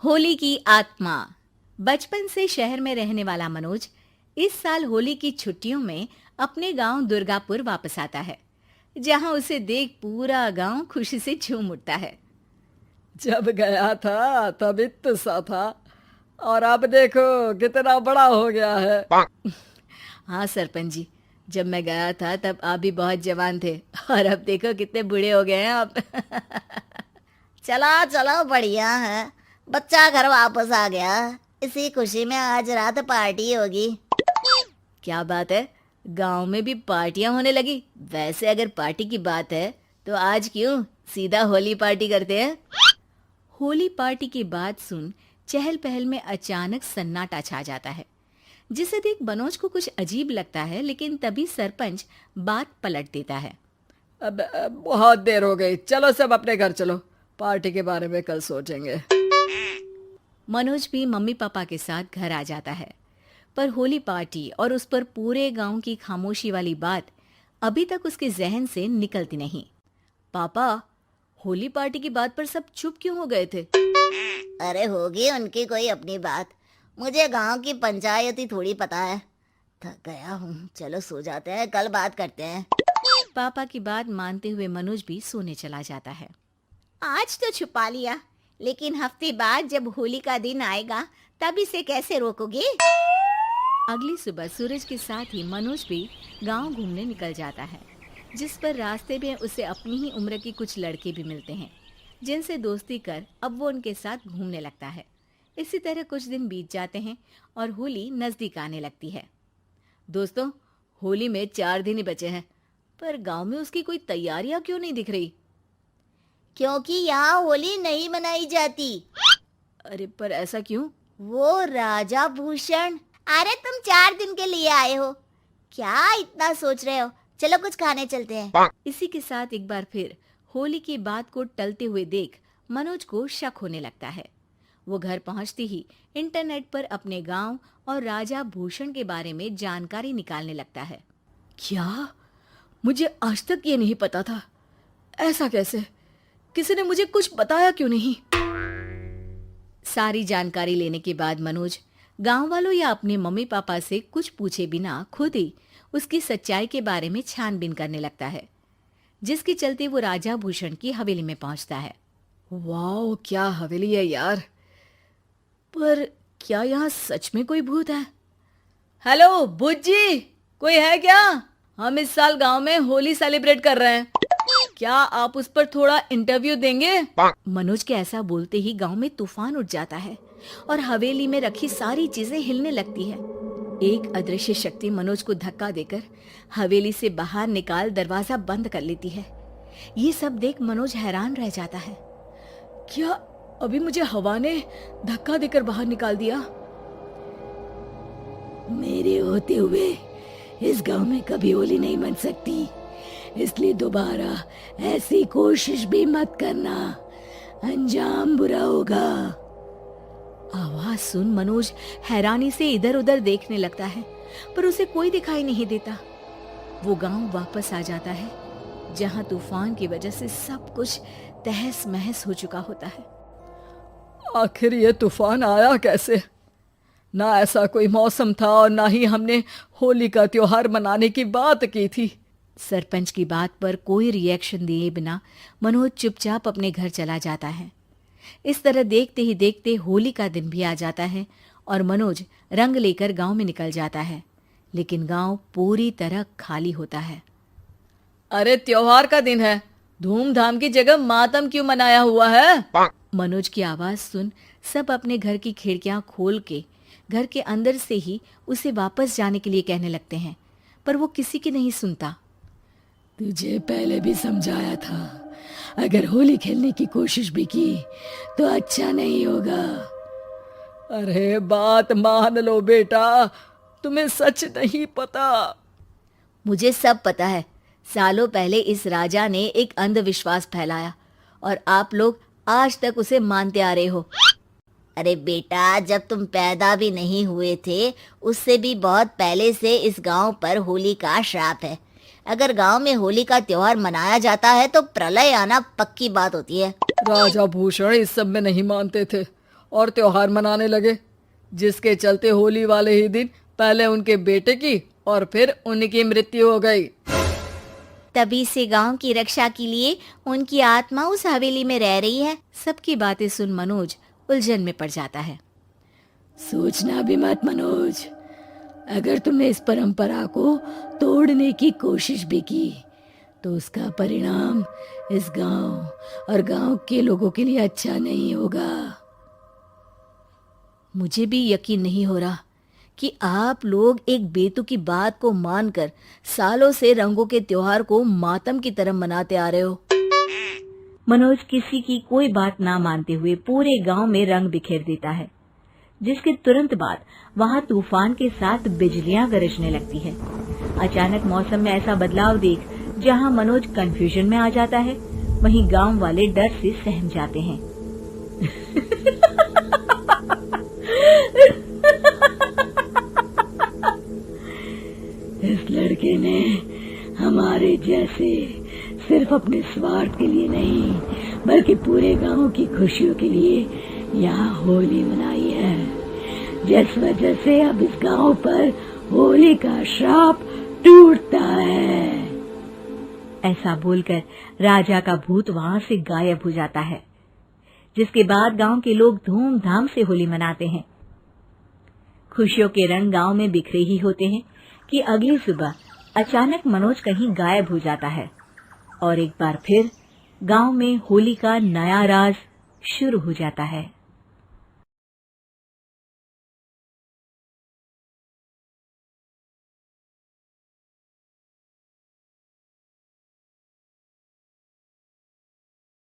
होली की आत्मा। बचपन से शहर में रहने वाला मनोज इस साल होली की छुट्टियों में अपने गांव दुर्गापुर वापस आता है, जहां उसे देख पूरा गांव खुशी से झूम उठता है। जब गया था तब इतना सा था और अब देखो कितना बड़ा हो गया है। हाँ सरपंच जी, जब मैं गया था तब आप भी बहुत जवान थे और अब देखो कितने बूढ़े हो गए हैं आप। चलो चलो बढ़िया है। बच्चा घर वापस आ गया। इसी खुशी में आज रात पार्टी होगी। क्या बात है, गांव में भी पार्टियां होने लगी। वैसे अगर पार्टी की बात है तो आज क्यों सीधा होली पार्टी करते हैं। होली पार्टी की बात सुन चहल पहल में अचानक सन्नाटा छा जाता है, जिसे देख मनोज को कुछ अजीब लगता है, लेकिन तभी सरपंच बात पलट देता है। अब बहुत देर हो गई, चलो सब अपने घर चलो, पार्टी के बारे में कल सोचेंगे। मनोज भी मम्मी पापा के साथ घर आ जाता है, पर होली पार्टी और उस पर पूरे गांव की खामोशी वाली बात अभी तक उसके जहन से निकलती नहीं। पापा, होली पार्टी की बात पर सब चुप क्यों हो गए थे? अरे होगी उनकी कोई अपनी बात। मुझे गांव की पंचायत ही थोड़ी पता है। थक गया हूँ, चलो सो जाते हैं, कल बात करते हैं। पापा की बात मानते हुए मनोज भी सोने चला जाता है। आज तो छुपा लिया, लेकिन हफ्ते बाद जब होली का दिन आएगा तब इसे कैसे रोकोगे? अगली सुबह सूरज के साथ ही मनोज भी गांव घूमने निकल जाता है, जिस पर रास्ते में उसे अपनी ही उम्र के कुछ लड़के भी मिलते हैं, जिनसे दोस्ती कर अब वो उनके साथ घूमने लगता है। इसी तरह कुछ दिन बीत जाते हैं और होली नजदीक आने लगती है। दोस्तों, होली में 4 दिन ही बचे हैं, पर गांव में उसकी कोई तैयारियां क्यों नहीं दिख रही? क्योंकि यहाँ होली नहीं मनाई जाती। अरे पर ऐसा क्यों? वो राजा भूषण। अरे तुम 4 दिन के लिए आए हो, क्या इतना सोच रहे हो? चलो कुछ खाने चलते हैं। इसी के साथ एक बार फिर होली की बात को टलते हुए देख मनोज को शक होने लगता है। वो घर पहुंचते ही इंटरनेट पर अपने गांव और राजा भूषण के बारे में जानकारी निकालने लगता है। क्या? मुझे आज तक ये नहीं पता था। ऐसा कैसे? किसी ने मुझे कुछ बताया क्यों नहीं? सारी जानकारी लेने के बाद मनोज गांव वालों या अपने मम्मी पापा से कुछ पूछे बिना खुद ही उसकी सच्चाई के बारे में छानबीन करने लगता है, जिसके चलते वो राजा भूषण की हवेली में पहुंचता है। वाह, क्या हवेली है यार। पर क्या यहाँ सच में कोई भूत है? हेलो भूत जी, कोई है क्या? हम इस साल गांव में होली सेलिब्रेट कर रहे हैं, क्या आप उस पर थोड़ा इंटरव्यू देंगे? मनोज के ऐसा बोलते ही गांव में तूफान उठ जाता है और हवेली में रखी सारी चीजें हिलने लगती है। एक अदृश्य शक्ति मनोज को धक्का देकर हवेली से बाहर निकाल दरवाजा बंद कर लेती है। ये सब देख मनोज हैरान रह जाता है। क्या अभी मुझे हवा ने धक्का देकर बाहर निकाल दिया? मेरे होते हुए इस गांव में कभी होली नहीं मन सकती, इसलिए दोबारा ऐसी कोशिश भी मत करना, अंजाम बुरा होगा। आवाज सुन मनोज हैरानी से इधर उधर देखने लगता है, पर उसे कोई दिखाई नहीं देता। वो गांव वापस आ जाता है, जहां तूफान की वजह से सब कुछ तहस महस हो चुका होता है। आखिर ये तूफान आया कैसे? ना ऐसा कोई मौसम था और ना ही हमने होली का त्योहार मनाने की बात की थी। सरपंच की बात पर कोई रिएक्शन दिए बिना मनोज चुपचाप अपने घर चला जाता है। इस तरह देखते ही देखते होली का दिन भी आ जाता है और मनोज रंग लेकर गांव में निकल जाता है, लेकिन गांव पूरी तरह खाली होता है। अरे त्योहार का दिन है, धूमधाम की जगह मातम क्यों मनाया हुआ है? मनोज की आवाज सुन सब अपने घर की खिड़कियां खोल के घर के अंदर से ही उसे वापस जाने के लिए कहने लगते हैं, पर वो किसी की नहीं सुनता। तुझे पहले भी समझाया था, अगर होली खेलने की कोशिश भी की तो अच्छा नहीं होगा। अरे बात मान लो बेटा, तुम्हें सच नहीं पता। मुझे सब पता है। सालों पहले इस राजा ने एक अंधविश्वास फैलाया और आप लोग आज तक उसे मानते आ रहे हो। अरे बेटा, जब तुम पैदा भी नहीं हुए थे उससे भी बहुत पहले से इस गांव पर होली का श्राप है। अगर गांव में होली का त्योहार मनाया जाता है तो प्रलय आना पक्की बात होती है। राजा भूषण इस सब में नहीं मानते थे और त्योहार मनाने लगे, जिसके चलते होली वाले ही दिन पहले उनके बेटे की और फिर उनकी मृत्यु हो गई। तभी से गांव की रक्षा के लिए उनकी आत्मा उस हवेली में रह रही है। सबकी बातें सुन मनोज उलझन में पड़ जाता है। सोचना भी मत मनोज, अगर तुमने इस परंपरा को तोड़ने की कोशिश भी की तो उसका परिणाम इस गांव और गांव के लोगों के लिए अच्छा नहीं होगा। मुझे भी यकीन नहीं हो रहा कि आप लोग एक बेतुकी बात को मानकर सालों से रंगों के त्योहार को मातम की तरह मनाते आ रहे हो। मनोज किसी की कोई बात ना मानते हुए पूरे गांव में रंग बिखेर देता है, जिसके तुरंत बाद वहां तूफान के साथ बिजलियां गरजने लगती है। अचानक मौसम में ऐसा बदलाव देख जहां मनोज कंफ्यूजन में आ जाता है, वहीं गांव वाले डर से सहम जाते हैं। इस लड़के ने हमारे जैसे सिर्फ अपने स्वार्थ के लिए नहीं बल्कि पूरे गांव की खुशियों के लिए यहाँ होली मनाई है, जिस वजह से अब इस गांव पर होली का श्राप टूटता है। ऐसा बोलकर राजा का भूत वहां से गायब हो जाता है, जिसके बाद गांव के लोग धूमधाम से होली मनाते हैं। खुशियों के रंग गांव में बिखरे ही होते हैं कि अगली सुबह अचानक मनोज कहीं गायब हो जाता है और एक बार फिर गांव में होली का नया राज शुरू हो जाता है।